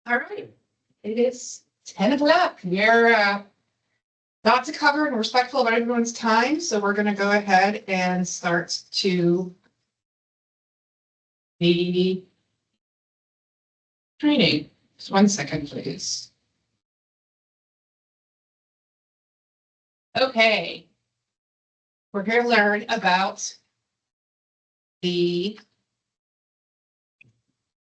All right, it is 10 o'clock. We're not to cover and respectful of everyone's time, so we're going to go ahead and start to the training. Just 1 second, please. Okay. We're here to learn about the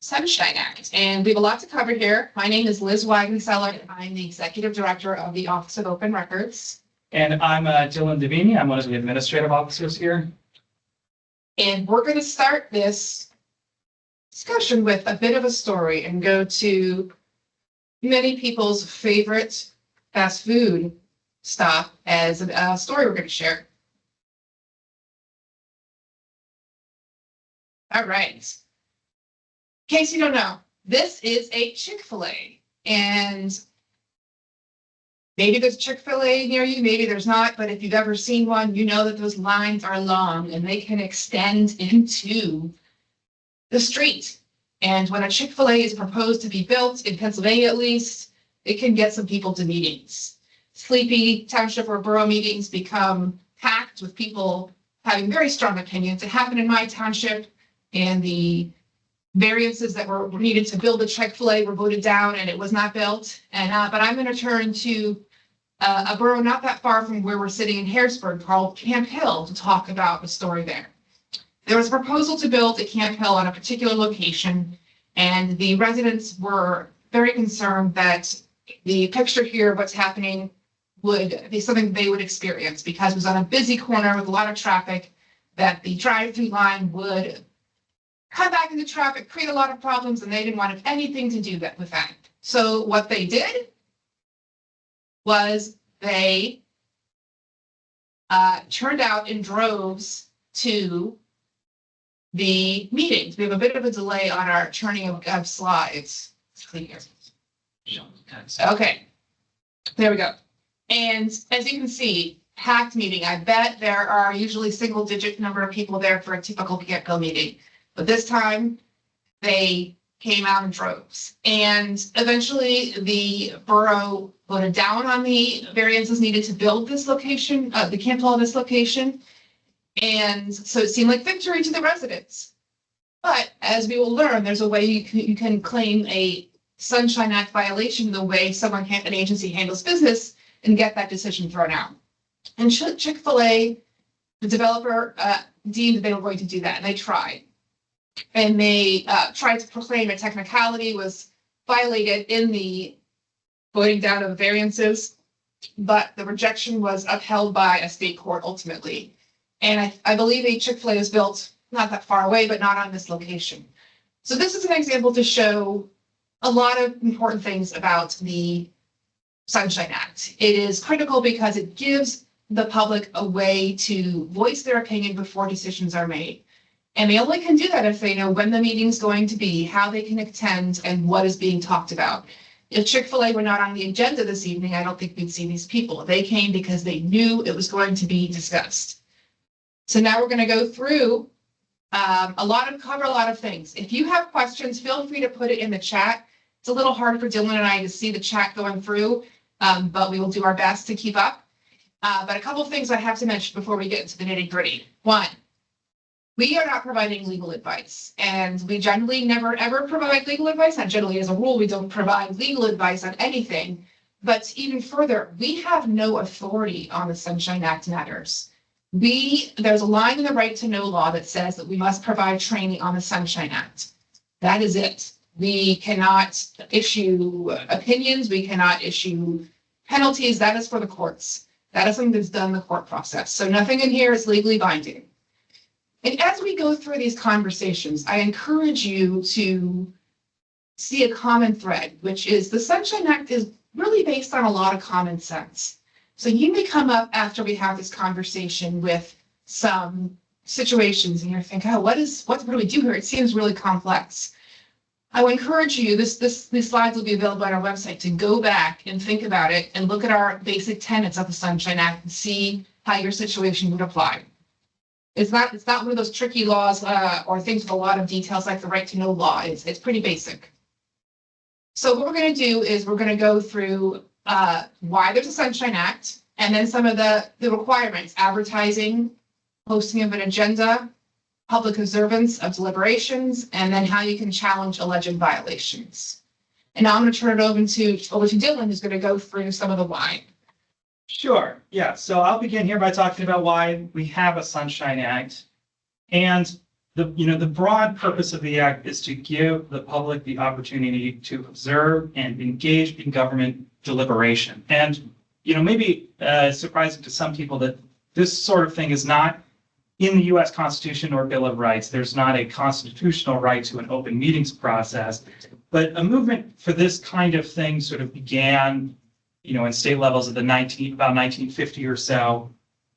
Sunshine Act, and we have a lot to cover here. My name is Liz Wagenseller, and I'm the Executive Director of the Office of Open Records. And I'm Dylan Davini. I'm one of the administrative officers here. And we're going to start this discussion with a bit of a story and go to many people's favorite fast food stop as a story we're going to share. All right. In case you don't know, this is a Chick-fil-A, and maybe there's Chick-fil-A near you, maybe there's not, but if you've ever seen one, you know that those lines are long and they can extend into the street. And when a Chick-fil-A is proposed to be built, in Pennsylvania at least, it can get some people to meetings. Sleepy township or borough meetings become packed with people having very strong opinions. It happened in my township, and the variances that were needed to build a Chick-fil-A were voted down and it was not built. And but I'm going to turn to a borough not that far from where we're sitting in Harrisburg called Camp Hill to talk about the story there. There was a proposal to build a Camp Hill on a particular location, and the residents were very concerned that the picture here of what's happening would be something they would experience because it was on a busy corner with a lot of traffic, that the drive-through line would come back into traffic, create a lot of problems, and they didn't want anything to do with that. So what they did was they turned out in droves to the meetings. We have a bit of a delay on our turning of slides. Okay, there we go. And as you can see, packed meeting. I bet there are usually single-digit number of people there for a typical Camp Hill meeting. But this time, they came out in droves. And eventually, the borough voted down on the variances needed to build this location, the Camp Hill on this location. And so it seemed like victory to the residents. But as we will learn, there's a way you can claim a Sunshine Act violation the way an agency handles business and get that decision thrown out. And Chick-fil-A, the developer, deemed they were going to do that, and they tried. And they tried to proclaim a technicality was violated in the voting down of the variances, but the rejection was upheld by a state court ultimately. And I believe a Chick-fil-A was built not that far away, but not on this location. So this is an example to show a lot of important things about the Sunshine Act. It is critical because it gives the public a way to voice their opinion before decisions are made. And they only can do that if they know when the meeting's going to be, how they can attend, and what is being talked about. If Chick-fil-A were not on the agenda this evening, I don't think we'd see these people. They came because they knew it was going to be discussed. So now we're going to go through cover a lot of things. If you have questions, feel free to put it in the chat. It's a little hard for Dylan and I to see the chat going through, but we will do our best to keep up. But a couple of things I have to mention before we get into the nitty-gritty. One, we are not providing legal advice, and we generally never ever provide legal advice. And generally, as a rule, we don't provide legal advice on anything. But even further, we have no authority on the Sunshine Act matters. There's a line in the right to know law that says that we must provide training on the Sunshine Act. That is it. We cannot issue opinions. We cannot issue penalties. That is for the courts. That is something that's done in the court process. So nothing in here is legally binding. And as we go through these conversations, I encourage you to see a common thread, which is the Sunshine Act is really based on a lot of common sense. So you may come up after we have this conversation with some situations and you're thinking, oh, what do we do here? It seems really complex. I would encourage you, these slides will be available on our website, to go back and think about it and look at our basic tenets of the Sunshine Act and see how your situation would apply. It's not one of those tricky laws or things with a lot of details like the right to know law. It's pretty basic. So what we're gonna do is we're gonna go through why there's a Sunshine Act, and then some of the requirements, advertising, posting of an agenda, public observance of deliberations, and then how you can challenge alleged violations. And now I'm gonna turn it over to Dylan, who's gonna go through some of the why. Sure, yeah. So I'll begin here by talking about why we have a Sunshine Act. And the broad purpose of the act is to give the public the opportunity to observe and engage in government deliberation. And, maybe surprising to some people that this sort of thing is not in the US Constitution or Bill of Rights. There's not a constitutional right to an open meetings process, but a movement for this kind of thing sort of began, in state levels of about 1950 or so,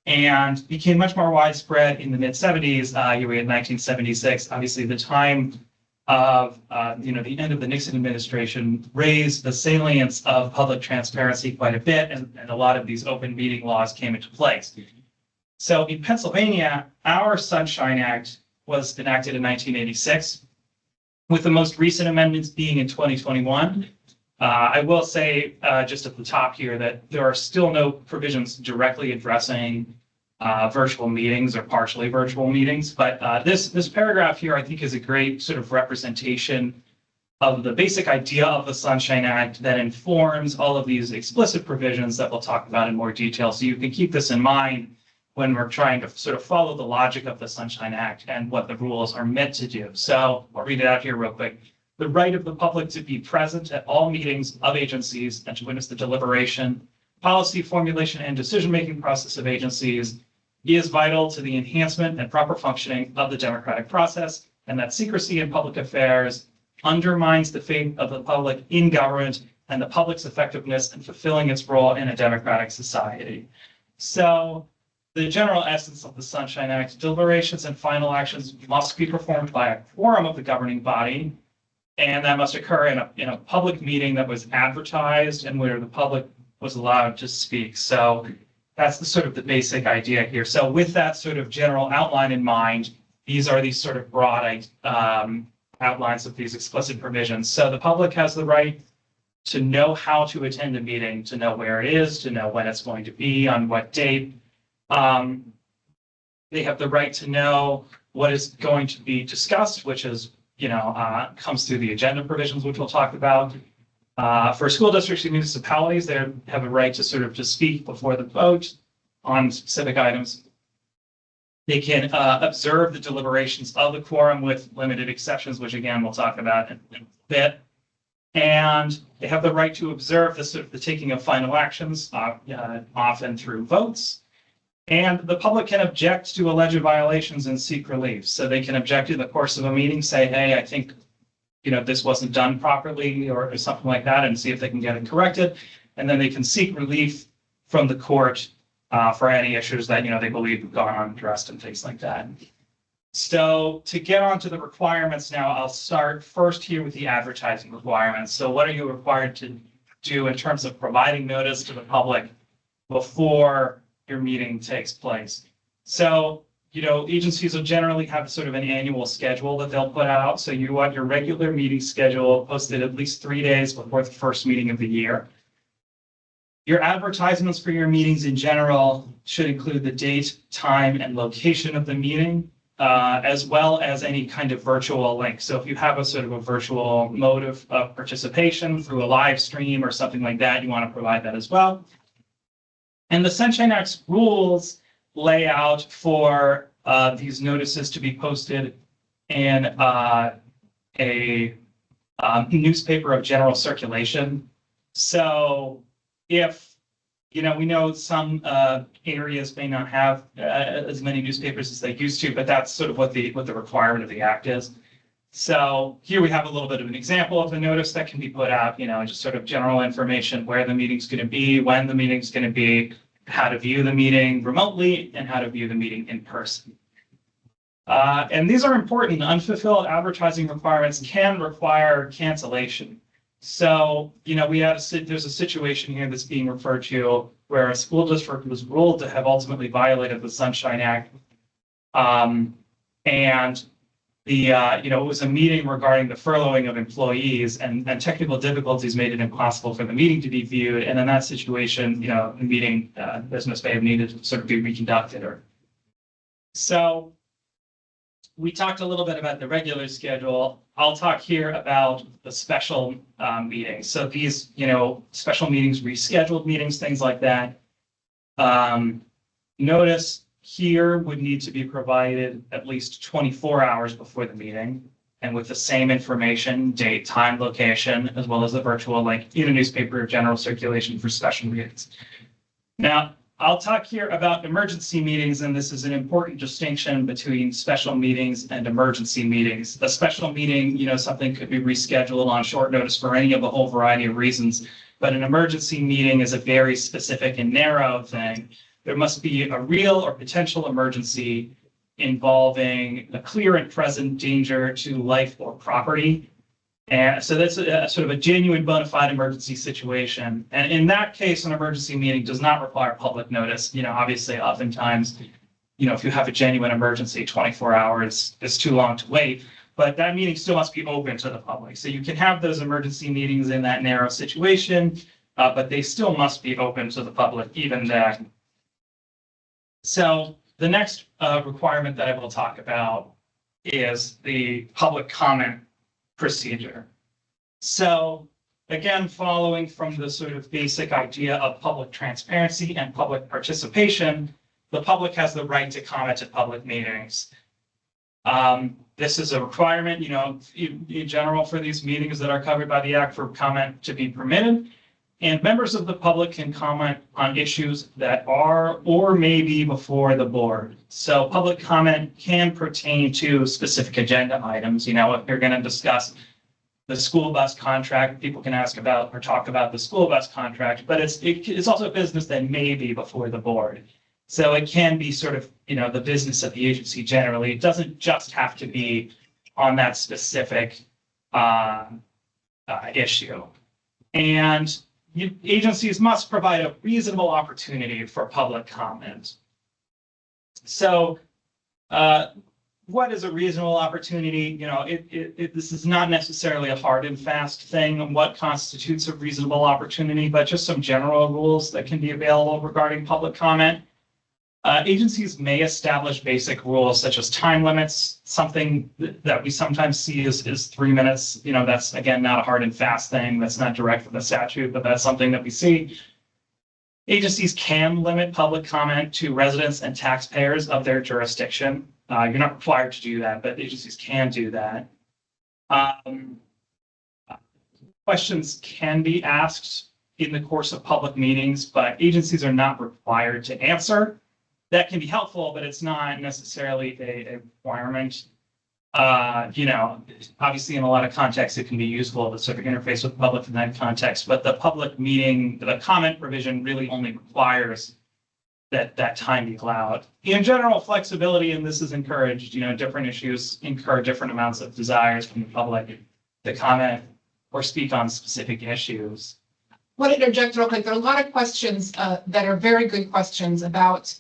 and became much more widespread in the mid 70s. Here we had 1976, obviously the time of, the end of the Nixon administration raised the salience of public transparency quite a bit, and a lot of these open meeting laws came into place. So in Pennsylvania, our Sunshine Act was enacted in 1986, with the most recent amendments being in 2021. I will say just at the top here that there are still no provisions directly addressing virtual meetings or partially virtual meetings, but this paragraph here I think is a great sort of representation of the basic idea of the Sunshine Act that informs all of these explicit provisions that we'll talk about in more detail. So you can keep this in mind when we're trying to sort of follow the logic of the Sunshine Act and what the rules are meant to do. So I'll read it out here real quick. The right of the public to be present at all meetings of agencies and to witness the deliberation, policy formulation, and decision-making process of agencies is vital to the enhancement and proper functioning of the democratic process, and that secrecy in public affairs undermines the faith of the public in government and the public's effectiveness in fulfilling its role in a democratic society. So the general essence of the Sunshine Act, deliberations and final actions must be performed by a quorum of the governing body, and that must occur in a public meeting that was advertised and where the public was allowed to speak. So that's the basic idea here. So with that sort of general outline in mind, these are these sort of broad outlines of these explicit provisions. So the public has the right to know how to attend a meeting, to know where it is, to know when it's going to be, on what date. They have the right to know what is going to be discussed, which is comes through the agenda provisions, which we'll talk about. For school districts and municipalities, they have a right to just speak before the vote on specific items. They can observe the deliberations of the quorum with limited exceptions, which again, we'll talk about in a bit. And they have the right to observe the taking of final actions, often through votes. And the public can object to alleged violations and seek relief. So they can object in the course of a meeting, say, hey, I think, this wasn't done properly or something like that, and see if they can get it corrected. And then they can seek relief from the court for any issues that, they believe have gone unaddressed and things like that. So to get onto the requirements now, I'll start first here with the advertising requirements. So what are you required to do in terms of providing notice to the public before your meeting takes place? So, agencies will generally have an annual schedule that they'll put out. So you want your regular meeting schedule posted at least 3 days before the first meeting of the year. Your advertisements for your meetings in general should include the date, time, and location of the meeting, as well as any kind of virtual link. So if you have a virtual mode of participation through a live stream or something like that, you want to provide that as well. And the Sunshine Act's rules lay out for these notices to be posted in a newspaper of general circulation. So if, we know some areas may not have as many newspapers as they used to, but that's what the requirement of the act is. So here we have a little bit of an example of the notice that can be put out, just general information, where the meeting's going to be, when the meeting's going to be, how to view the meeting remotely, and how to view the meeting in person. And these are important. Unfulfilled advertising requirements can require cancellation. So, there's a situation here that's being referred to where a school district was ruled to have ultimately violated the Sunshine Act. And it was a meeting regarding the furloughing of employees, and technical difficulties made it impossible for the meeting to be viewed. And in that situation, the meeting, business may have needed to sort of be reconducted. So we talked a little bit about the regular schedule. I'll talk here about the special meetings. So these, special meetings, rescheduled meetings, things like that. Notice here would need to be provided at least 24 hours before the meeting, and with the same information, date, time, location, as well as the virtual link in a newspaper of general circulation for special meetings. Now, I'll talk here about emergency meetings, and this is an important distinction between special meetings and emergency meetings. A special meeting, something could be rescheduled on short notice for any of a whole variety of reasons, but an emergency meeting is a very specific and narrow thing. There must be a real or potential emergency involving a clear and present danger to life or property. And so that's sort of a genuine bona fide emergency situation. And in that case, an emergency meeting does not require public notice. Obviously, oftentimes, if you have a genuine emergency, 24 hours is too long to wait. But that meeting still must be open to the public. So you can have those emergency meetings in that narrow situation, but they still must be open to the public even then. So the next requirement that I will talk about is the public comment procedure. So again, following from the sort of basic idea of public transparency and public participation, the public has the right to comment at public meetings. This is a requirement, in general for these meetings that are covered by the Act for comment to be permitted. And members of the public can comment on issues that are or may be before the board. So public comment can pertain to specific agenda items. If you're going to discuss the school bus contract, people can ask about or talk about the school bus contract, but it's also business that may be before the board. So it can be sort of, the business of the agency generally. It doesn't just have to be on that specific issue. And agencies must provide a reasonable opportunity for public comment. So what is a reasonable opportunity? This is not necessarily a hard and fast thing on what constitutes a reasonable opportunity, but just some general rules that can be available regarding public comment. Agencies may establish basic rules such as time limits. Something that we sometimes see is 3 minutes. That's, again, not a hard and fast thing. That's not direct from the statute, but that's something that we see. Agencies can limit public comment to residents and taxpayers of their jurisdiction. You're not required to do that, but agencies can do that. Questions can be asked in the course of public meetings, but agencies are not required to answer. That can be helpful, but it's not necessarily a requirement. Obviously in a lot of contexts, it can be useful to sort of interface with the public in that context, but the public meeting, the comment provision really only requires that time be allowed. In general, flexibility, and this is encouraged, different issues incur different amounts of desires from the public to comment or speak on specific issues. I want to interject real quick. There are a lot of questions that are very good questions about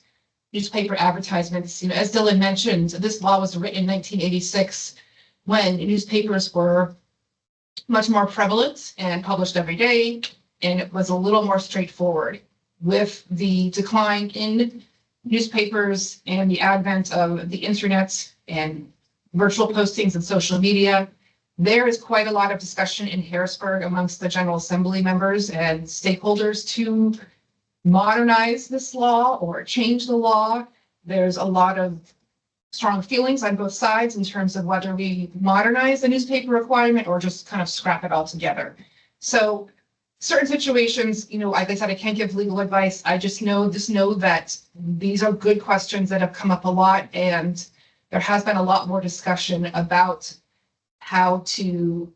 newspaper advertisements. As Dylan mentioned, this law was written in 1986 when newspapers were much more prevalent and published every day, and it was a little more straightforward. With the decline in newspapers and the advent of the internet and virtual postings and social media, there is quite a lot of discussion in Harrisburg amongst the General Assembly members and stakeholders to modernize this law or change the law. There's a lot of strong feelings on both sides in terms of whether we modernize the newspaper requirement or just kind of scrap it altogether. So certain situations, like I said, I can't give legal advice. I just know that these are good questions that have come up a lot, and there has been a lot more discussion about how to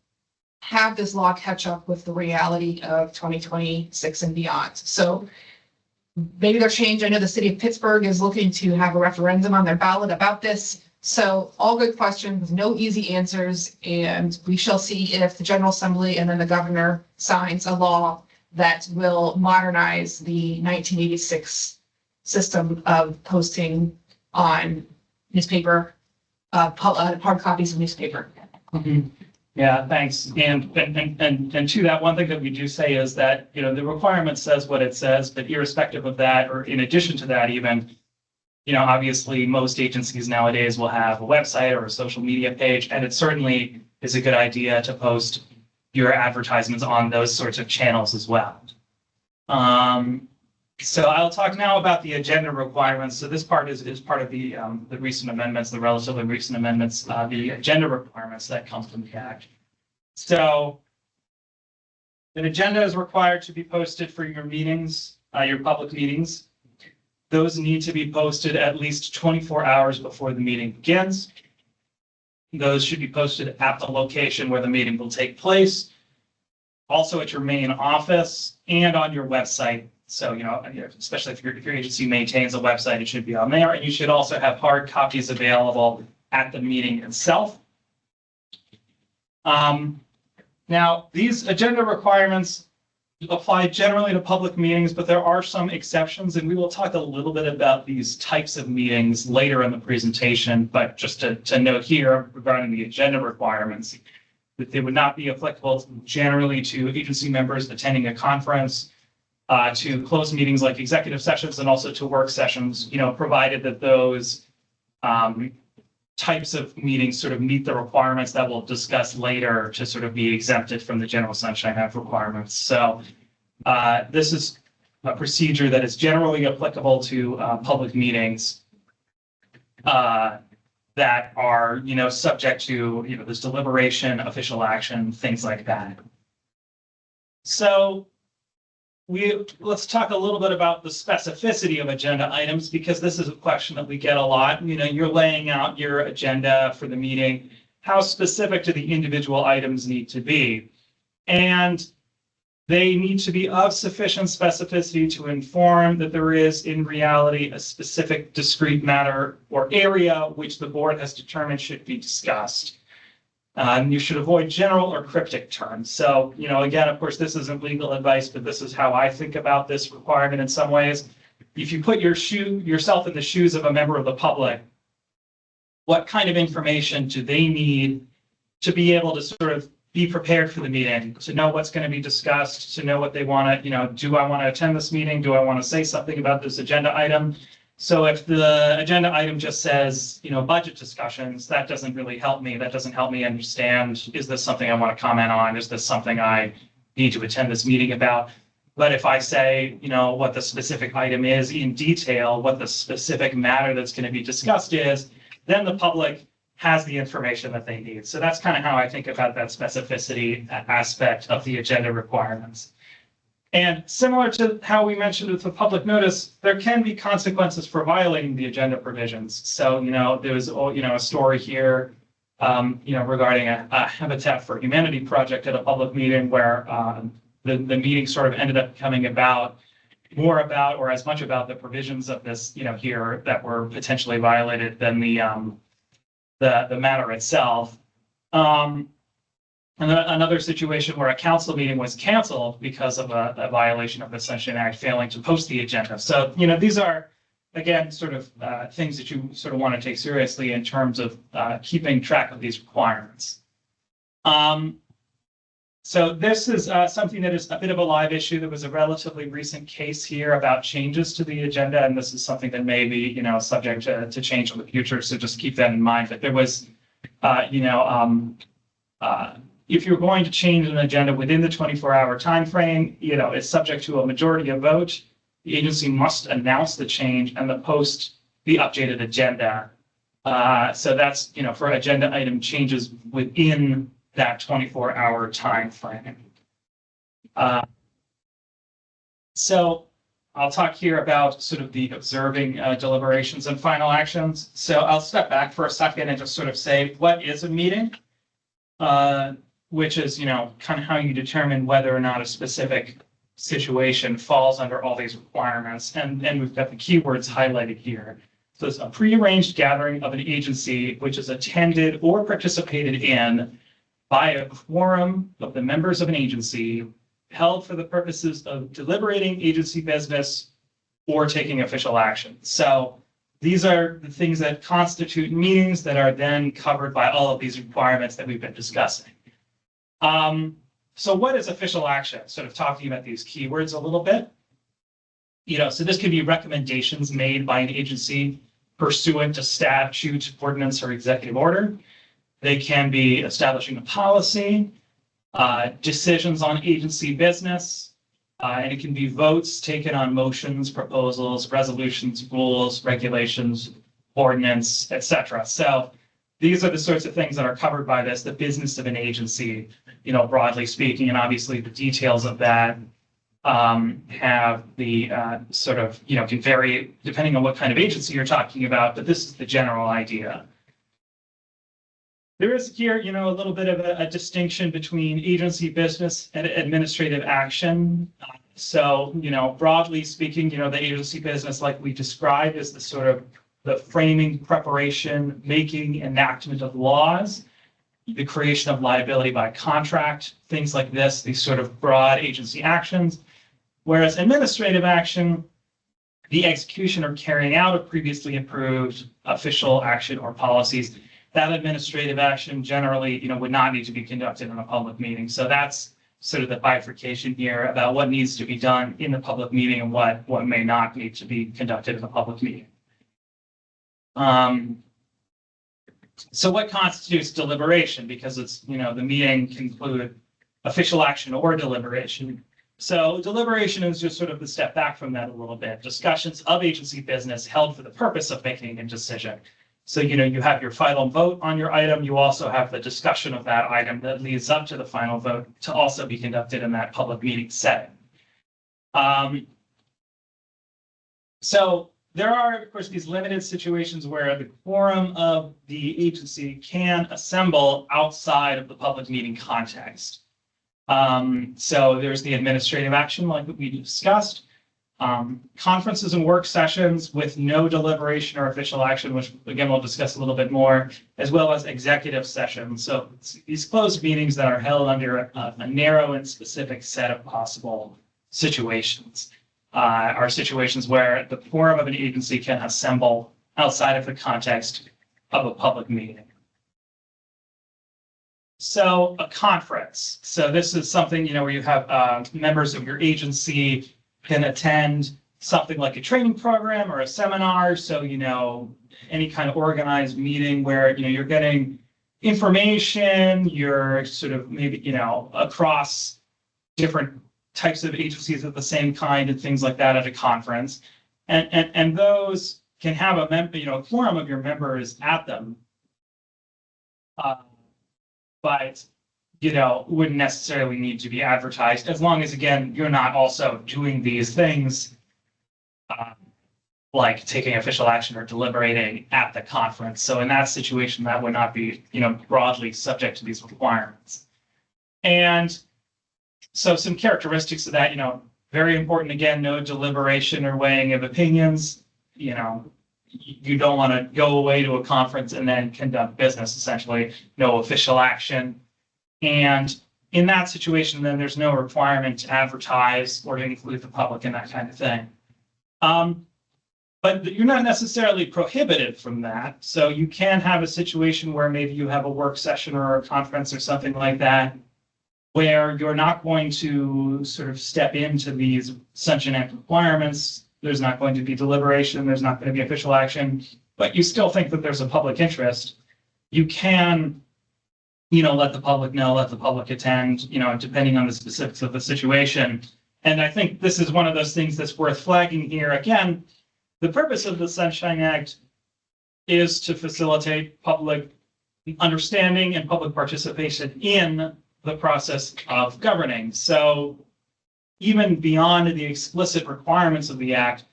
have this law catch up with the reality of 2026 and beyond. So maybe there'll change. I know the city of Pittsburgh is looking to have a referendum on their ballot about this. So all good questions, no easy answers, and we shall see if the General Assembly and then the governor signs a law that will modernize the 1986 system of posting on newspaper hard copies of newspaper. Yeah, thanks. And to that, one thing that we do say is that, you know, the requirement says what it says, but irrespective of that, or in addition to that even, you know, obviously most agencies nowadays will have a website or a social media page, and it certainly is a good idea to post your advertisements on those sorts of channels as well. So I'll talk now about the agenda requirements. So this part is part of the recent amendments, the relatively recent amendments, the agenda requirements that come from the Act. So an agenda is required to be posted for your meetings, your public meetings. Those need to be posted at least 24 hours before the meeting begins. Those should be posted at the location where the meeting will take place, also at your main office and on your website. So, you know, especially if your agency maintains a website, it should be on there. And you should also have hard copies available at the meeting itself. Now, these agenda requirements apply generally to public meetings, but there are some exceptions, and we will talk a little bit about these types of meetings later in the presentation. But just to note here regarding the agenda requirements, that they would not be applicable generally to agency members attending a conference, to closed meetings like executive sessions, and also to work sessions, you know, provided that those types of meetings sort of meet the requirements that we'll discuss later to sort of be exempted from the General Sunshine Act requirements. So this is a procedure that is generally applicable to public meetings that are, you know, subject to, you know, this deliberation, official action, things like that. So let's talk a little bit about the specificity of agenda items, because this is a question that we get a lot. You know, you're laying out your agenda for the meeting. How specific do the individual items need to be? And they need to be of sufficient specificity to inform that there is, in reality, a specific discrete matter or area which the board has determined should be discussed. You should avoid general or cryptic terms. So, you know, again, of course, this isn't legal advice, but this is how I think about this requirement in some ways. If you put yourself in the shoes of a member of the public, what kind of information do they need to be able to sort of be prepared for the meeting, to know what's going to be discussed, to know what they want to, you know, do I want to attend this meeting? Do I want to say something about this agenda item? So if the agenda item just says, you know, budget discussions, that doesn't really help me. That doesn't help me understand, is this something I want to comment on? Is this something I need to attend this meeting about? But if I say, you know, what the specific item is in detail, what the specific matter that's going to be discussed is, then the public has the information that they need. So that's kind of how I think about that specificity aspect of the agenda requirements. And similar to how we mentioned with the public notice, there can be consequences for violating the agenda provisions. So, you know, there was, you know, a story here, you know, regarding a Habitat for Humanity project at a public meeting where the meeting sort of ended up becoming more about or as much about the provisions of this, you know, here that were potentially violated than the matter itself. And then another situation where a council meeting was canceled because of a violation of the Sunshine Act, failing to post the agenda. So, you know, these are, again, sort of things that you sort of want to take seriously in terms of keeping track of these requirements. So this is something that is a bit of a live issue. There was a relatively recent case here about changes to the agenda, and this is something that may be, you know, subject to change in the future. So just keep that in mind. But there was, if you're going to change an agenda within the 24-hour time frame, you know, it's subject to a majority of vote. The agency must announce the change and post the updated agenda. So that's, you know, for agenda item changes within that 24-hour time frame. So I'll talk here about sort of the observing deliberations and final actions. So I'll step back for a second and just sort of say, what is a meeting? Which is, you know, kind of how you determine whether or not a specific situation falls under all these requirements. And we've got the keywords highlighted here. So it's a prearranged gathering of an agency which is attended or participated in by a quorum of the members of an agency, held for the purposes of deliberating agency business or taking official action. So these are the things that constitute meetings that are then covered by all of these requirements that we've been discussing. So what is official action? Sort of talking about these keywords a little bit. So this could be recommendations made by an agency pursuant to statute, ordinance, or executive order. They can be establishing a policy, decisions on agency business, and it can be votes taken on motions, proposals, resolutions, rules, regulations, ordinance, etc. So these are the sorts of things that are covered by this, the business of an agency, broadly speaking, and obviously the details of that have the can vary depending on what kind of agency you're talking about, but this is the general idea. There is here, a little bit of a distinction between agency business and administrative action. So, broadly speaking, the agency business, like we described, is the sort of the framing, preparation, making, enactment of laws, the creation of liability by contract, things like this, these sort of broad agency actions. Whereas administrative action, the execution or carrying out of previously approved official action or policies, that administrative action generally, would not need to be conducted in a public meeting. So that's sort of the bifurcation here about what needs to be done in the public meeting and what may not need to be conducted in a public meeting. So what constitutes deliberation? Because it's, the meeting can include official action or deliberation. So deliberation is just sort of the step back from that a little bit. Discussions of agency business held for the purpose of making a decision. So, you have your final vote on your item. You also have the discussion of that item that leads up to the final vote to also be conducted in that public meeting setting. So there are, of course, these limited situations where the quorum of the agency can assemble outside of the public meeting context. So there's the administrative action like we discussed. Conferences and work sessions with no deliberation or official action, which again we'll discuss a little bit more, as well as executive sessions. So these closed meetings that are held under a narrow and specific set of possible situations are situations where the quorum of an agency can assemble outside of the context of a public meeting. So a conference. So this is something, where you have members of your agency can attend something like a training program or a seminar. So, any kind of organized meeting where, you're getting information, you're sort of maybe, across different types of agencies of the same kind and things like that at a conference. And those can have a quorum of your members at them. But wouldn't necessarily need to be advertised as long as, again, you're not also doing these things like taking official action or deliberating at the conference. So in that situation, that would not be, broadly subject to these requirements. And so some characteristics of that, very important, again, no deliberation or weighing of opinions. You don't want to go away to a conference and then conduct business, essentially, no official action. And in that situation, then there's no requirement to advertise or to include the public in that kind of thing. But you're not necessarily prohibited from that. So you can have a situation where maybe you have a work session or a conference or something like that, where you're not going to sort of step into these Sunshine Act requirements. There's not going to be deliberation. There's not going to be official action, but you still think that there's a public interest. You can let the public know, let the public attend, depending on the specifics of the situation. And I think this is one of those things that's worth flagging here. Again, the purpose of the Sunshine Act is to facilitate public understanding and public participation in the process of governing. So even beyond the explicit requirements of the Act,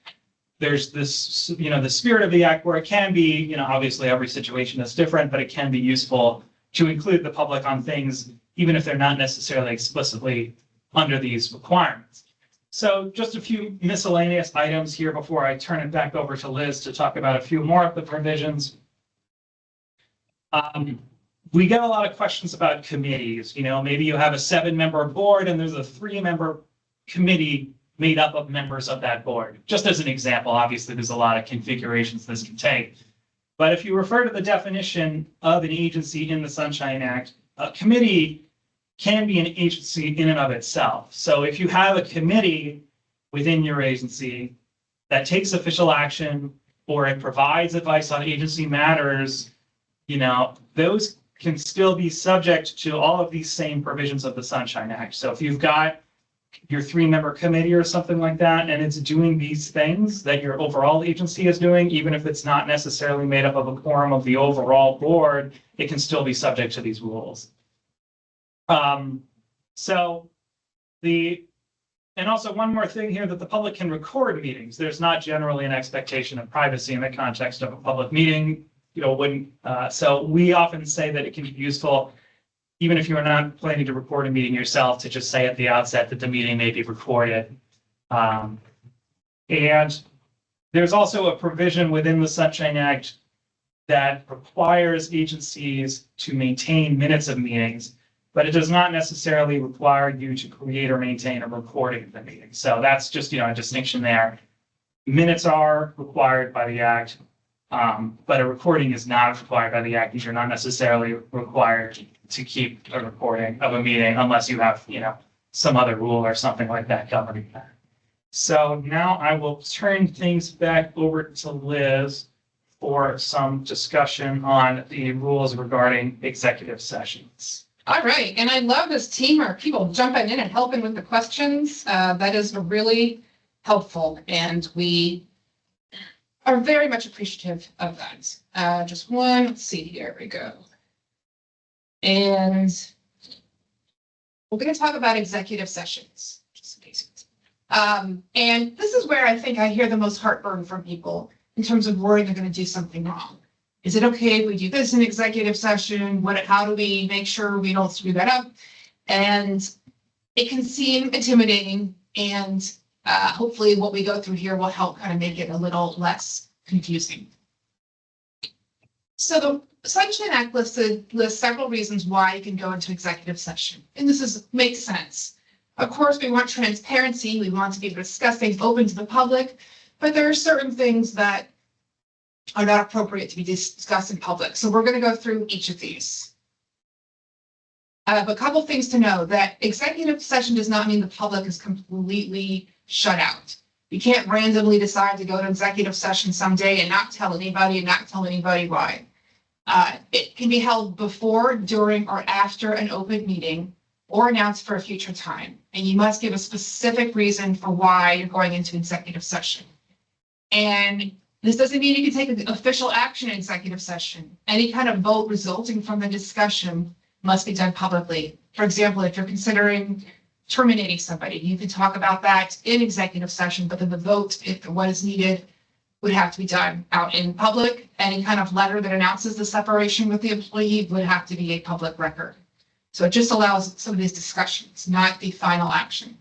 there's this, the spirit of the Act where it can be, obviously every situation is different, but it can be useful to include the public on things, even if they're not necessarily explicitly under these requirements. So just a few miscellaneous items here before I turn it back over to Liz to talk about a few more of the provisions. We get a lot of questions about committees. Maybe you have a 7-member board and there's a 3-member committee made up of members of that board. Just as an example, obviously, there's a lot of configurations this can take. But if you refer to the definition of an agency in the Sunshine Act, a committee can be an agency in and of itself. So if you have a committee within your agency that takes official action or it provides advice on agency matters, those can still be subject to all of these same provisions of the Sunshine Act. So if you've got your 3-member committee or something like that, and it's doing these things that your overall agency is doing, even if it's not necessarily made up of a quorum of the overall board, it can still be subject to these rules. And also one more thing here, that the public can record meetings. There's not generally an expectation of privacy in the context of a public meeting. So we often say that it can be useful, even if you are not planning to record a meeting yourself, to just say at the outset that the meeting may be recorded. And there's also a provision within the Sunshine Act that requires agencies to maintain minutes of meetings, but it does not necessarily require you to create or maintain a recording of the meeting. So that's just, a distinction there. Minutes are required by the Act, but a recording is not required by the Act, because you're not necessarily required to keep a recording of a meeting unless you have, some other rule or something like that governing that. So now I will turn things back over to Liz for some discussion on the rules regarding executive sessions. All right, and I love this teamwork, people jumping in and helping with the questions. That is really helpful, and we are very much appreciative of that. Just one, let's see, here we go. And we're going to talk about executive sessions, just in case. And this is where I think I hear the most heartburn from people in terms of worrying they're going to do something wrong. Is it okay if we do this in executive session? How do we make sure we don't screw that up? And it can seem intimidating, and hopefully what we go through here will help kind of make it a little less confusing. So the Sunshine Act lists several reasons why you can go into executive session, and this makes sense. Of course, we want transparency. We want to be able to discuss things open to the public, but there are certain things that are not appropriate to be discussed in public. So we're going to go through each of these. I have a couple things to know: that executive session does not mean the public is completely shut out. You can't randomly decide to go to executive session someday and not tell anybody why. It can be held before, during, or after an open meeting, or announced for a future time. And you must give a specific reason for why you're going into executive session. And this doesn't mean you can take official action in executive session. Any kind of vote resulting from the discussion must be done publicly. For example, if you're considering terminating somebody, you can talk about that in executive session, but then the vote, if what is needed, would have to be done out in public. Any kind of letter that announces the separation with the employee would have to be a public record. So it just allows some of these discussions, not the final action.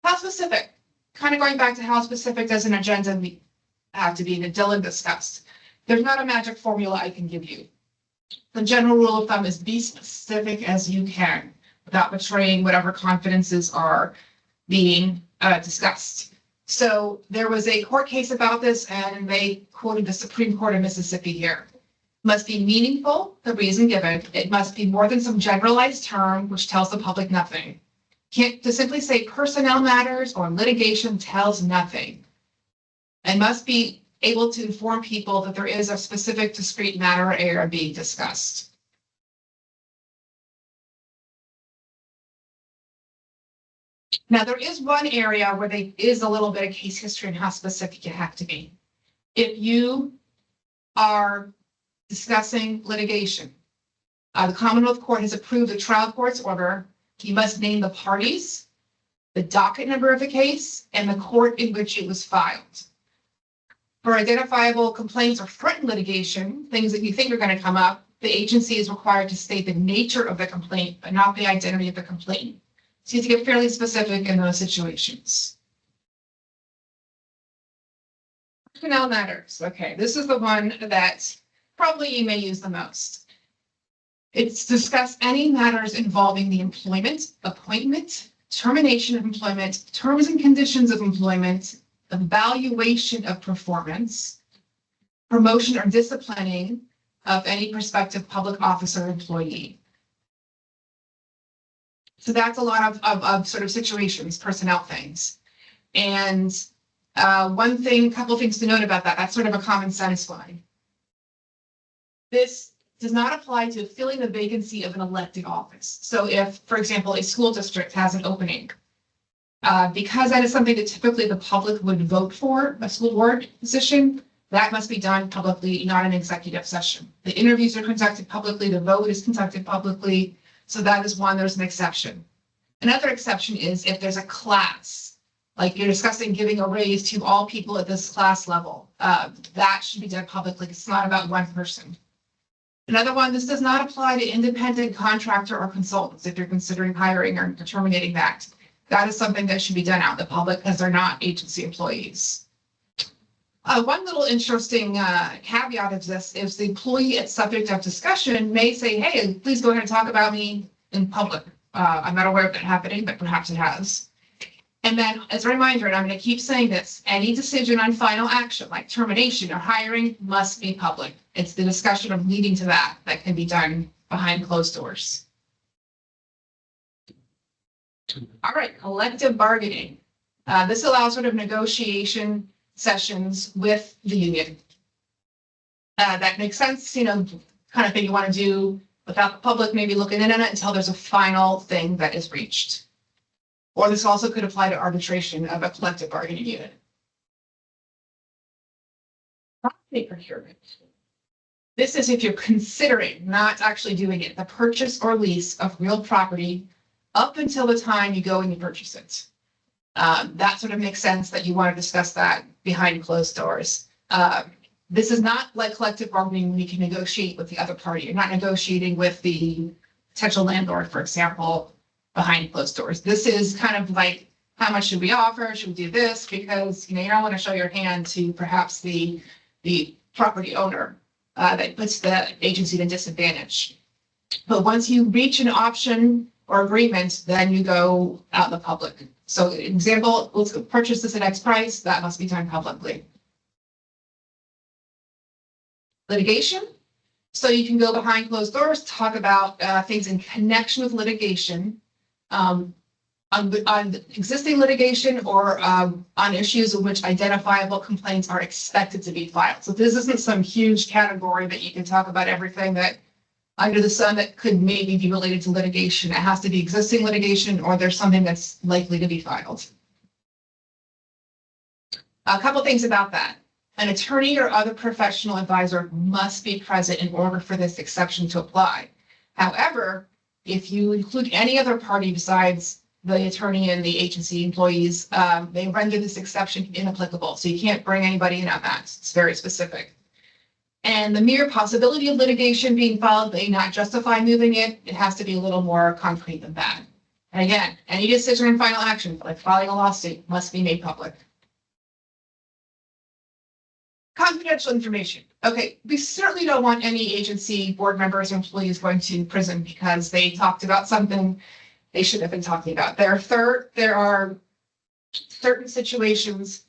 How specific? Kind of going back to how specific does an agenda have to be that Dylan discussed. There's not a magic formula I can give you. The general rule of thumb is be specific as you can without betraying whatever confidences are being discussed. So there was a court case about this, and they quoted the Supreme Court of Mississippi here. Must be meaningful, the reason given. It must be more than some generalized term which tells the public nothing. Can't to simply say personnel matters or litigation tells nothing. And must be able to inform people that there is a specific discrete matter or area being discussed. Now, there is one area where there is a little bit of case history and how specific you have to be. If you are discussing litigation, the Commonwealth Court has approved the trial court's order. You must name the parties, the docket number of the case, and the court in which it was filed. For identifiable complaints or threatened litigation, things that you think are going to come up, the agency is required to state the nature of the complaint, but not the identity of the complainant. So you have to get fairly specific in those situations. Personnel matters. Okay, this is the one that probably you may use the most. It's discuss any matters involving the employment, appointment, termination of employment, terms and conditions of employment, evaluation of performance, promotion or disciplining of any prospective public officer or employee. So that's a lot of sort of situations, personnel things. And couple things to note about that, that's sort of a common sense one. This does not apply to filling the vacancy of an elected office. So if, for example, a school district has an opening, because that is something that typically the public would vote for, a school board position, that must be done publicly, not an executive session. The interviews are conducted publicly, the vote is conducted publicly. So that is one, there's an exception. Another exception is if there's a class, like you're discussing giving a raise to all people at this class level, that should be done publicly. It's not about one person. Another one, this does not apply to independent contractor or consultants if you're considering hiring or terminating that. That is something that should be done out in the public because they're not agency employees. One little interesting caveat of this is the employee at subject of discussion may say, hey, please go ahead and talk about me in public. I'm not aware of that happening, but perhaps it has. And then as a reminder, and I'm going to keep saying this, any decision on final action like termination or hiring must be public. It's the discussion of leading to that can be done behind closed doors. All right, collective bargaining. This allows sort of negotiation sessions with the union. That makes sense, kind of thing you want to do without the public maybe looking in on it until there's a final thing that is reached. Or this also could apply to arbitration of a collective bargaining unit. Property procurement. This is if you're considering, not actually doing it, the purchase or lease of real property up until the time you go and you purchase it. That sort of makes sense that you want to discuss that behind closed doors. This is not like collective bargaining when you can negotiate with the other party. You're not negotiating with the potential landlord, for example, behind closed doors. This is kind of like, how much should we offer? Should we do this? Because, you don't want to show your hand to perhaps the property owner that puts the agency at a disadvantage. But once you reach an option or agreement, then you go out in the public. So example, let's purchase this at X price, that must be done publicly. Litigation. So you can go behind closed doors, talk about things in connection with litigation, on existing litigation or on issues in which identifiable complaints are expected to be filed. So this isn't some huge category that you can talk about everything that under the sun that could maybe be related to litigation. It has to be existing litigation or there's something that's likely to be filed. A couple things about that. An attorney or other professional advisor must be present in order for this exception to apply. However, if you include any other party besides the attorney and the agency employees, they render this exception inapplicable. So you can't bring anybody in on that. It's very specific. And the mere possibility of litigation being filed may not justify moving it. It has to be a little more concrete than that. And again, any decision and final action, like filing a lawsuit, must be made public. Confidential information. Okay, we certainly don't want any agency board members or employees going to prison because they talked about something they should have been talking about. There are certain situations,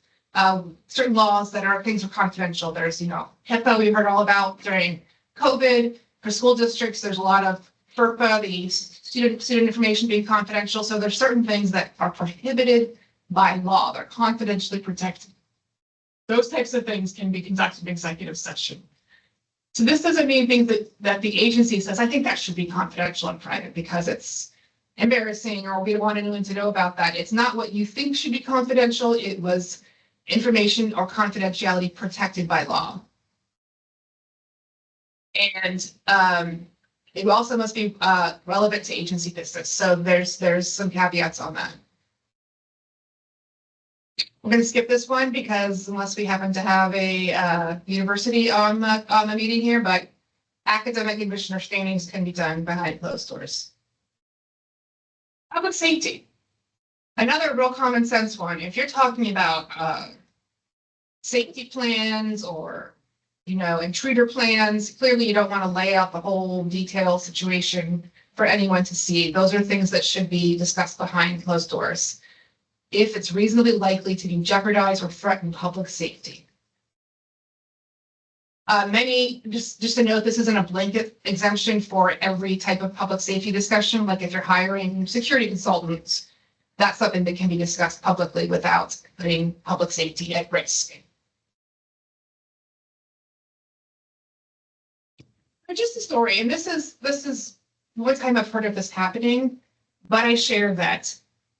certain laws that things are confidential. There's, HIPAA we heard all about during COVID. For school districts, there's a lot of FERPA, the student information being confidential. So there's certain things that are prohibited by law. They're confidentially protected. Those types of things can be conducted in executive session. So this doesn't mean things that the agency says, I think that should be confidential and private because it's embarrassing or we don't want anyone to know about that. It's not what you think should be confidential. It was information or confidentiality protected by law. And it also must be relevant to agency business. So there's some caveats on that. We're going to skip this one because unless we happen to have a university on the meeting here, but academic admission or standings can be done behind closed doors. Public safety. Another real common sense one. If you're talking about safety plans or, intruder plans, clearly you don't want to lay out the whole detailed situation for anyone to see. Those are things that should be discussed behind closed doors. If it's reasonably likely to jeopardize or threaten public safety. Just to note, this isn't a blanket exemption for every type of public safety discussion. Like if you're hiring security consultants, that's something that can be discussed publicly without putting public safety at risk. But just a story, and this is one time I've heard of this happening, but I share that.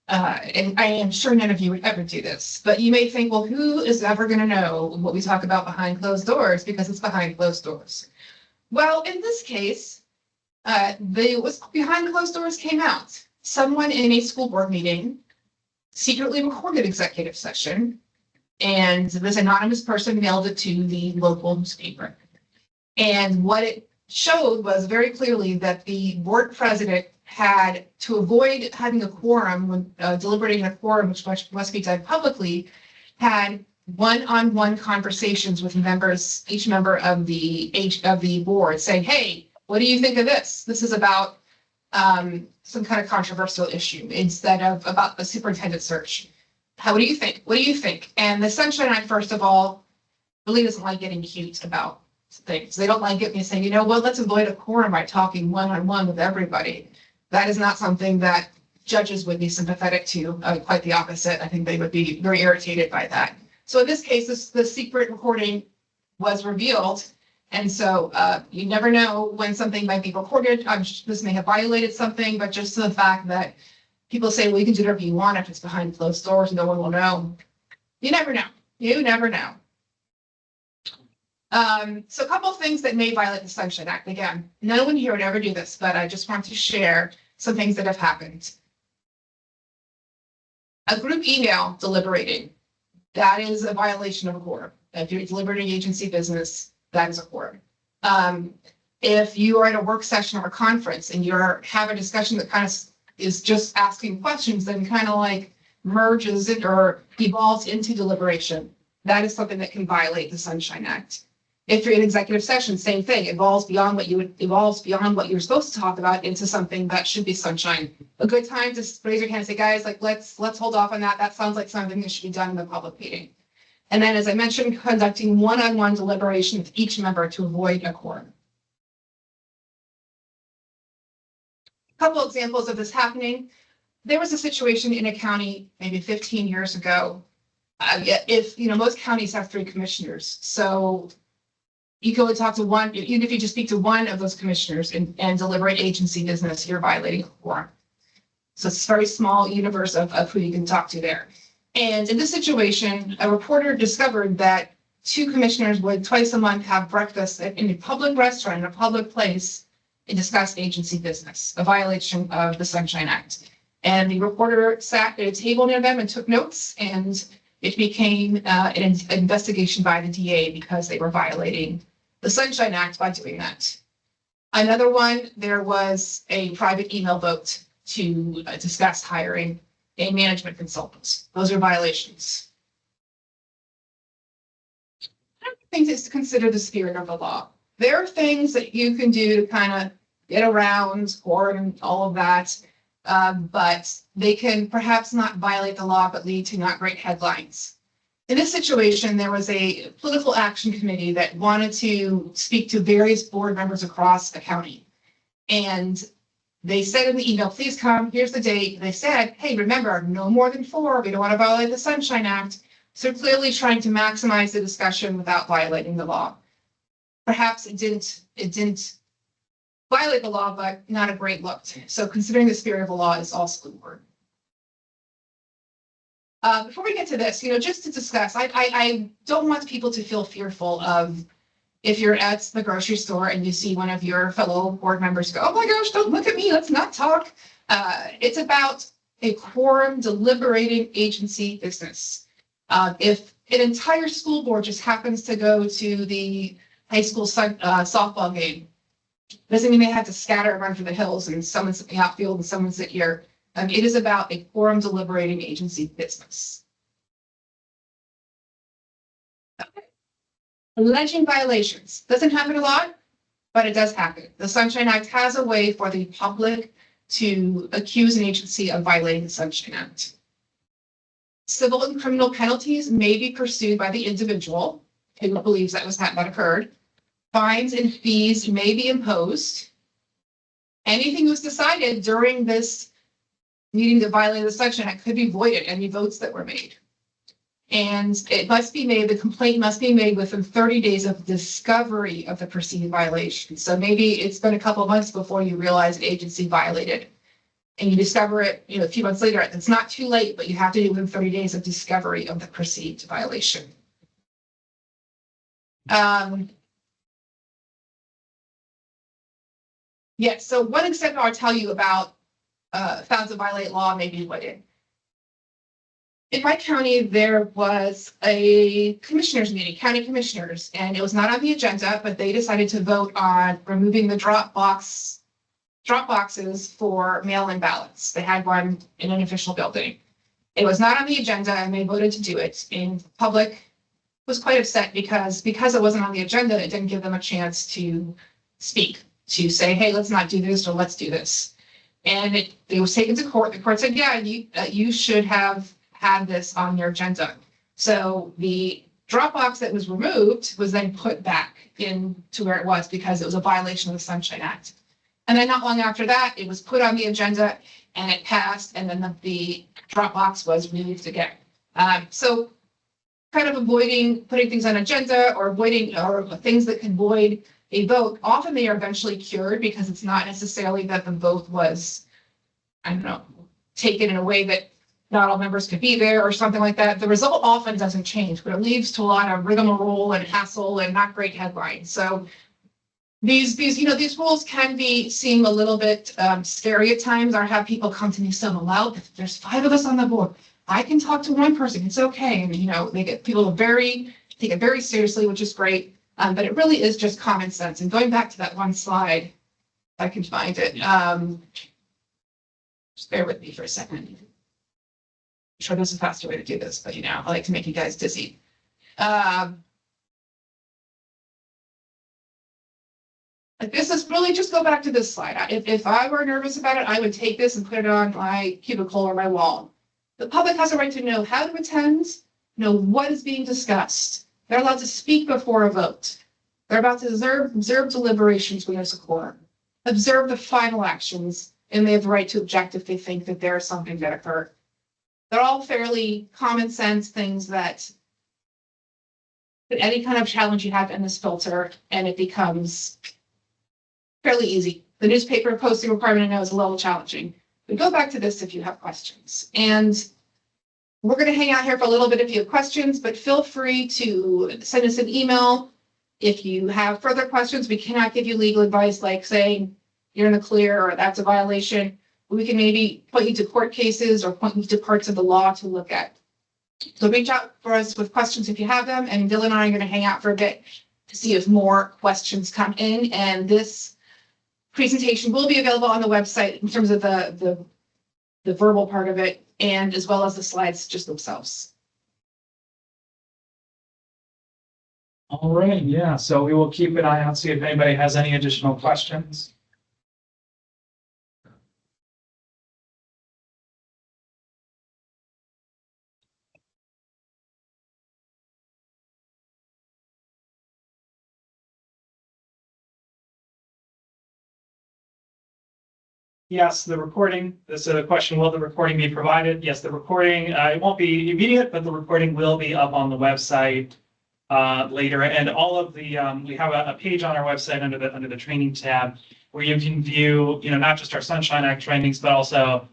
And I am sure none of you would ever do this, but you may think, well, who is ever going to know what we talk about behind closed doors because it's behind closed doors? Well, in this case, what's behind closed doors came out. Someone in a school board meeting secretly recorded executive session, and this anonymous person mailed it to the local newspaper. And what it showed was very clearly that the board president had, to avoid having a quorum when deliberating a quorum, which must be done publicly, had one-on-one conversations with members, each member of the board, saying, "Hey, what do you think of this? This is about some kind of controversial issue instead of about the superintendent search. What do you think? What do you think?" And the Sunshine Act, first of all, really doesn't like getting cute about things. They don't like it saying, well, let's avoid a quorum by talking one-on-one with everybody. That is not something that judges would be sympathetic to. Quite the opposite. I think they would be very irritated by that. So in this case, the secret recording was revealed. And so you never know when something might be recorded. This may have violated something, but just the fact that people say, well, you can do whatever you want if it's behind closed doors, no one will know. You never know. You never know. So a couple of things that may violate the Sunshine Act. Again, no one here would ever do this, but I just want to share some things that have happened. A group email deliberating, that is a violation of a quorum. If you're deliberating agency business, that is a quorum. If you are at a work session or a conference and you're having a discussion that kind of is just asking questions, then kind of like merges it or evolves into deliberation, that is something that can violate the Sunshine Act. If you're in executive session, same thing, evolves beyond what you're supposed to talk about into something that should be sunshine. A good time to raise your hand and say, guys, like let's hold off on that. That sounds like something that should be done in the public meeting. And then, as I mentioned, conducting one-on-one deliberation with each member to avoid a quorum. A couple examples of this happening. There was a situation in a county maybe 15 years ago. Most counties have 3 commissioners, so you go and talk to one, even if you just speak to one of those commissioners and deliberate agency business, you're violating a quorum. So it's a very small universe of who you can talk to there. And in this situation, a reporter discovered that 2 commissioners would twice a month have breakfast in a public restaurant in a public place and discuss agency business, a violation of the Sunshine Act. And the reporter sat at a table near them and took notes, and it became an investigation by the DA because they were violating the Sunshine Act by doing that. Another one, there was a private email vote to discuss hiring a management consultant. Those are violations. I think it's to consider the spirit of the law. There are things that you can do to kind of get around court and all of that, but they can perhaps not violate the law, but lead to not great headlines. In this situation, there was a political action committee that wanted to speak to various board members across the county. And they said in the email, please come, here's the date. They said, hey, remember, no more than 4. We don't want to violate the Sunshine Act. So clearly trying to maximize the discussion without violating the law. Perhaps it didn't violate the law, but not a great look. So considering the spirit of the law is also important. Before we get to this, just to discuss, I don't want people to feel fearful of if you're at the grocery store and you see one of your fellow board members go, oh my gosh, don't look at me, let's not talk. It's about a quorum deliberating agency business. If an entire school board just happens to go to the high school softball game, doesn't mean they have to scatter and run for the hills and someone's at the outfield and someone's at here. It is about a quorum deliberating agency business. Okay. Alleging violations. Doesn't happen a lot, but it does happen. The Sunshine Act has a way for the public to accuse an agency of violating the Sunshine Act. Civil and criminal penalties may be pursued by the individual who believes that occurred. Fines and fees may be imposed. Anything that was decided during this meeting that violated the Sunshine Act could be voided, any votes that were made. And it must be made, the complaint must be made within 30 days of discovery of the perceived violation. So maybe it's been a couple of months before you realize an agency violated. And you discover it, a few months later. It's not too late, but you have to do it within 30 days of discovery of the perceived violation. Yeah, so one example I'll tell you about found to violate law may be voided. In my county, there was a commissioners meeting, county commissioners, and it was not on the agenda, but they decided to vote on removing the drop boxes for mail-in ballots. They had one in an official building. It was not on the agenda and they voted to do it. And the public was quite upset because it wasn't on the agenda, it didn't give them a chance to speak, to say, hey, let's not do this or let's do this. And it was taken to court. The court said, yeah, you should have had this on your agenda. So the drop box that was removed was then put back into where it was because it was a violation of the Sunshine Act. And then not long after that, it was put on the agenda and it passed, and then the drop box was removed again. So kind of avoiding putting things on agenda or avoiding or things that can void a vote, often they are eventually cured because it's not necessarily that the vote was, I don't know, taken in a way that not all members could be there or something like that. The result often doesn't change, but it leads to a lot of rigmarole and hassle and not great headlines. So these rules can seem a little bit scary at times. I have people come to me so loud. If there's 5 of us on the board, I can talk to one person. It's okay. And they get people take it very seriously, which is great. But it really is just common sense. And going back to that one slide, if I can find it. Just bear with me for a second. I'm sure there's a faster way to do this, but I like to make you guys dizzy. This is really just go back to this slide. If I were nervous about it, I would take this and put it on my cubicle or my wall. The public has a right to know how to attend, know what is being discussed. They're allowed to speak before a vote. They're about to observe deliberations when there's a quorum, observe the final actions, and they have the right to object if they think that there is something that occurred. They're all fairly common sense things that any kind of challenge you have in this filter, and it becomes fairly easy. The newspaper posting requirement I know is a little challenging. But go back to this if you have questions. And we're going to hang out here for a little bit if you have questions, but feel free to send us an email. If you have further questions, we cannot give you legal advice like saying you're in the clear or that's a violation. We can maybe point you to court cases or point you to parts of the law to look at. So reach out for us with questions if you have them. And Dylan and I are going to hang out for a bit to see if more questions come in. And this presentation will be available on the website in terms of the verbal part of it, and as well as the slides just themselves. All right, yeah, so we will keep an eye out, see if anybody has any additional questions. Yes, the recording, this is a question, will the recording be provided? Yes, the recording, it won't be immediate, but the recording will be up on the website later. And all of the, we have a page on our website under the training tab where you can view, not just our Sunshine Act trainings, but also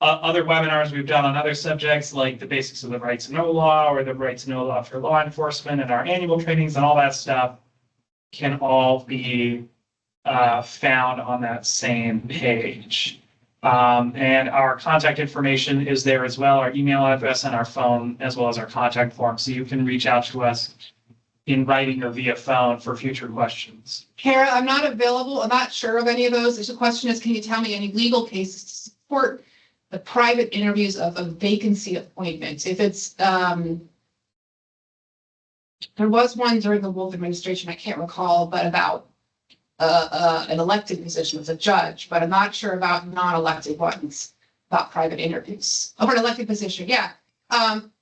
other webinars we've done on other subjects like the basics of the right to know law or the right to know law for law enforcement, and our annual trainings and all that stuff can all be found on that same page. And our contact information is there as well, our email address and our phone, as well as our contact form. So you can reach out to us in writing or via phone for future questions. Kara, I'm not available. I'm not sure of any of those. The question is, can you tell me any legal cases to support the private interviews of a vacancy appointment? If it's, there was one during the Wolf administration, I can't recall, but about an elected position as a judge, but I'm not sure about non-elected ones, about private interviews. Oh, for an elected position, yeah.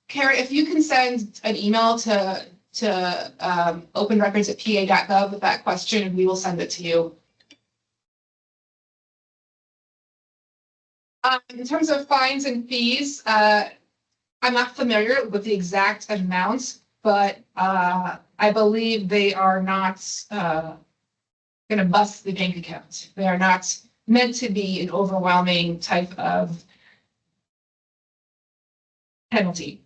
Carrie, if you can send an email to openrecords@pa.gov with that question, and we will send it to you. In terms of fines and fees, I'm not familiar with the exact amounts, but I believe they are not going to bust the bank account. They are not meant to be an overwhelming type of penalty.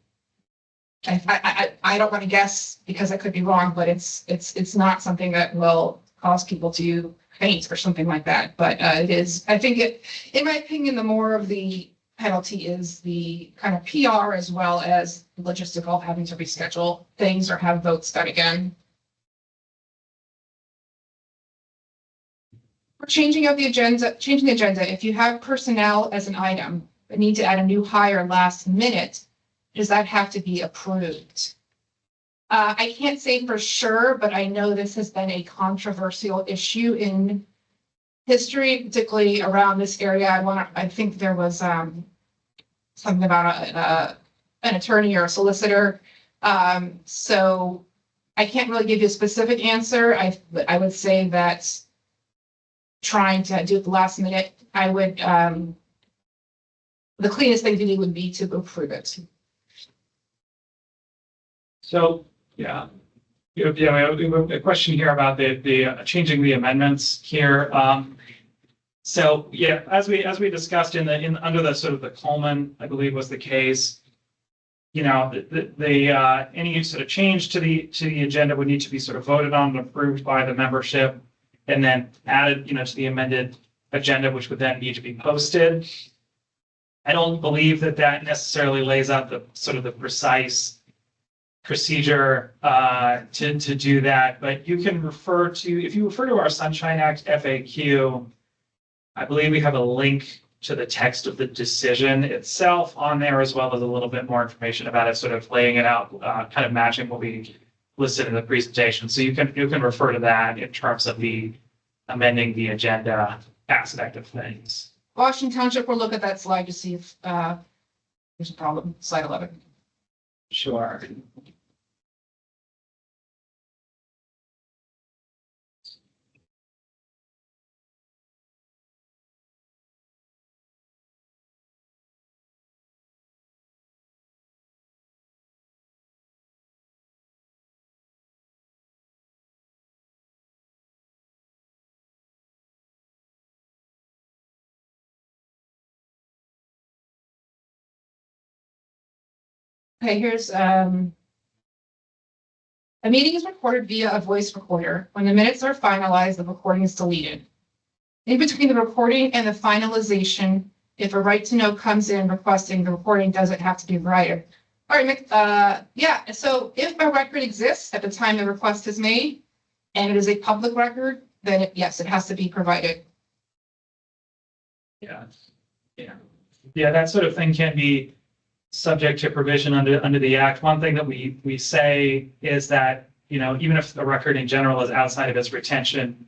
I don't want to guess because I could be wrong, but it's not something that will cause people to faint or something like that. But it is, I think it, in my opinion, the more of the penalty is the kind of PR as well as logistical, having to reschedule things or have votes done again. For changing the agenda, if you have personnel as an item, but need to add a new hire last minute, does that have to be approved? I can't say for sure, but I know this has been a controversial issue in history, particularly around this area. I think there was something about an attorney or a solicitor. So I can't really give you a specific answer. I would say that trying to do it the last minute, I would, the cleanest thing to do would be to approve it. So, yeah. We have a question here about the changing the amendments here. So, yeah, as we discussed under the sort of the Coleman, I believe was the case, you know, any sort of change to the agenda would need to be sort of voted on and approved by the membership, and then added, you know, to the amended agenda, which would then need to be posted. I don't believe that necessarily lays out the sort of the precise procedure to do that, but you can if you refer to our Sunshine Act FAQ, I believe we have a link to the text of the decision itself on there, as well as a little bit more information about it, sort of laying it out, kind of matching what we listed in the presentation. So you can refer to that in terms of the amending the agenda aspect of things. Washington Township will look at that slide to see if there's a problem. Slide 11. Sure. Okay, here's a meeting is recorded via a voice recorder. When the minutes are finalized, the recording is deleted. In between the recording and the finalization, if a right to know comes in requesting, the recording doesn't have to be provided. All right, Mick, yeah, so if a record exists at the time the request is made and it is a public record, then yes, it has to be provided. Yeah. That sort of thing can be subject to provision under the act. One thing that we say is that, you know, even if the record in general is outside of its retention,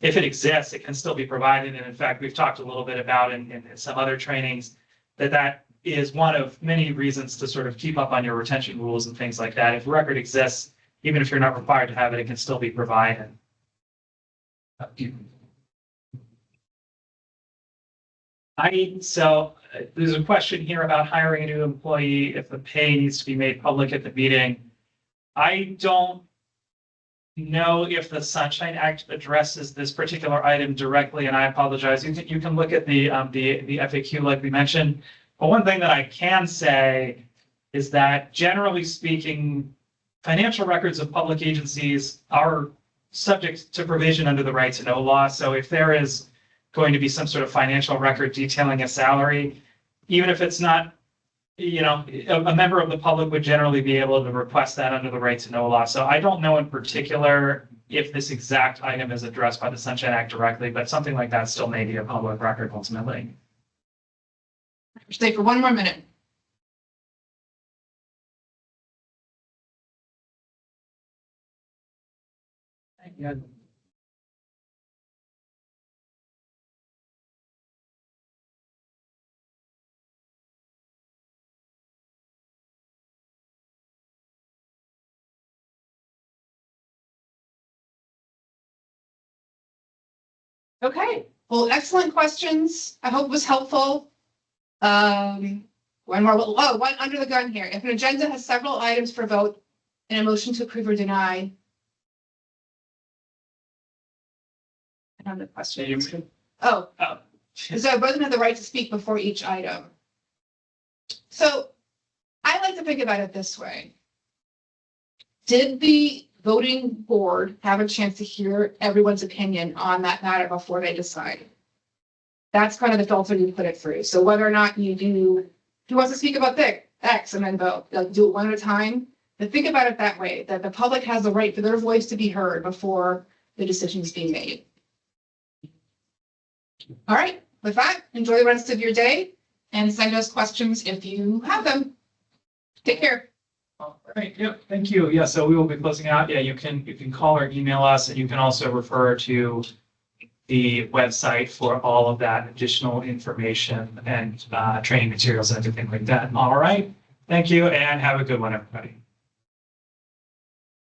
if it exists, it can still be provided. And in fact, we've talked a little bit about in some other trainings that is one of many reasons to sort of keep up on your retention rules and things like that. If a record exists, even if you're not required to have it, it can still be provided. So there's a question here about hiring a new employee if the pay needs to be made public at the meeting. I don't know if the Sunshine Act addresses this particular item directly, and I apologize. You can look at the FAQ like we mentioned. But one thing that I can say is that generally speaking, financial records of public agencies are subject to provision under the right to know law. So if there is going to be some sort of financial record detailing a salary, even if it's not, you know, a member of the public would generally be able to request that under the right to know law. So I don't know in particular if this exact item is addressed by the Sunshine Act directly, but something like that still may be a public record ultimately. Stay for one more minute. Yeah. Okay, well, excellent questions. I hope it was helpful. One more, one under the gun here. If an agenda has several items for vote and a motion to approve or deny. I don't have the question. Oh, Oh. so both have the right to speak before each item. So I like to think about it this way. Did the voting board have a chance to hear everyone's opinion on that matter before they decide? That's kind of the filter you put it through. So whether or not you do, who wants to speak about X and then vote, like do it one at a time. But think about it that way, that the public has the right for their voice to be heard before the decision is being made. All right, with that, enjoy the rest of your day and send us questions if you have them. Take care. All right, yep, thank you. Yeah, so we will be closing out. Yeah, you can call or email us, and you can also refer to the website for all of that additional information and training materials and everything like that. All right, thank you, and have a good one, everybody.